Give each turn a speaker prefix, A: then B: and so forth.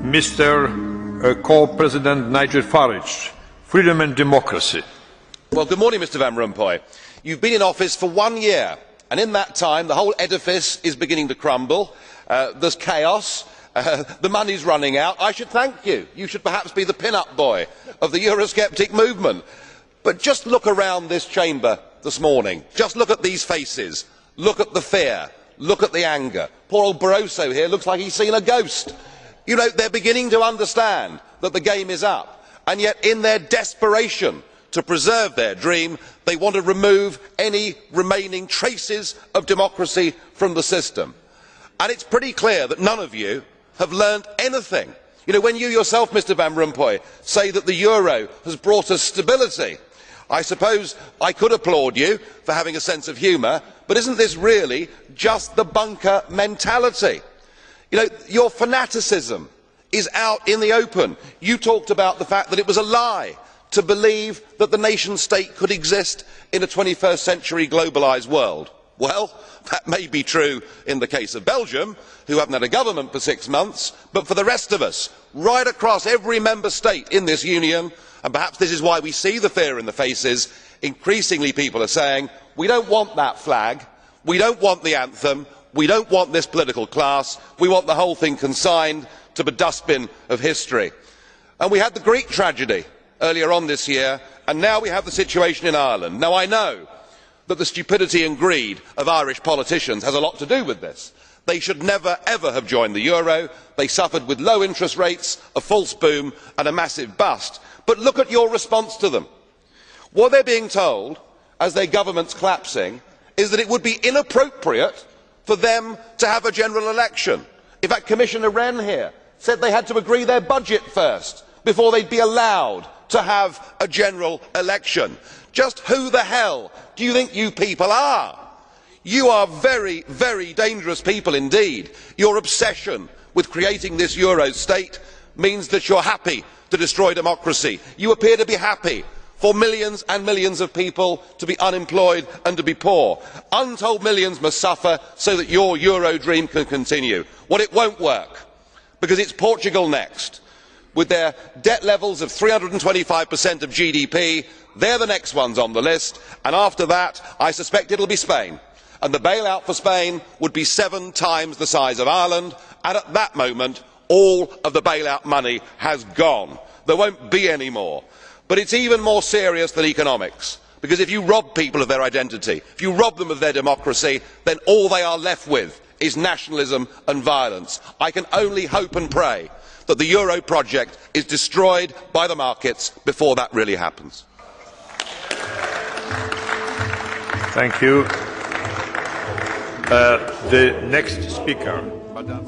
A: Mr. Co-President Nigel Farage, Freedom and Democracy.
B: Well, good morning, Mr Van Rompuy. You've been in office for 1 year, and in that time the whole edifice is beginning to crumble. There's chaos. The money's running out. I should thank you. You should perhaps be the pin-up boy of the Eurosceptic movement. But just look around this chamber this morning. Just look at these faces. Look at the fear. Look at the anger. Poor old Barroso here looks like he's seen a ghost. You know, they're beginning to understand that the game is up, and yet in their desperation to preserve their dream, they want to remove any remaining traces of democracy from the system. And it's pretty clear that none of you have learned anything. You know, when you yourself, Mr Van Rompuy, say that the euro has brought us stability, I suppose I could applaud you for having a sense of humour, but isn't this really just the bunker mentality? You know, your fanaticism is out in the open. You talked about the fact that it was a lie to believe that the nation state could exist in a 21st century globalised world. Well, that may be true in the case of Belgium, who haven't had a government for 6 months, but for the rest of us, right across every member state in this union, and perhaps this is why we see the fear in the faces, increasingly people are saying, we don't want that flag, we don't want the anthem, we don't want this political class, we want the whole thing consigned to the dustbin of history. And we had the Greek tragedy earlier on this year, and now we have the situation in Ireland. Now I know that the stupidity and greed of Irish politicians has a lot to do with this. They should never ever have joined the euro. They suffered with low interest rates, a false boom and a massive bust. But look at your response to them. What they are being told, as their government's collapsing, is that it would be inappropriate for them to have a general election. In fact, Commissioner Rehn here said they had to agree their budget first before they would be allowed to have a general election. Just who the hell do you think you people are? You are very, very dangerous people indeed. Your obsession with creating this euro state means that you are happy to destroy democracy. You appear to be happy for millions and millions of people to be unemployed and to be poor. Untold millions must suffer so that your euro dream can continue. Well, it won't work, because it's Portugal next. With their debt levels of 325% of GDP, they are the next ones on the list, and after that I suspect it will be Spain. And the bailout for Spain would be 7 times the size of Ireland, and at that moment all of the bailout money has gone. There won't be any more. But it is even more serious than economics, because if you rob people of their identity, if you rob them of their democracy, then all they are left with is nationalism and violence. I can only hope and pray that the euro project is destroyed by the markets before that really happens.
A: Thank you. The next speaker, Madam.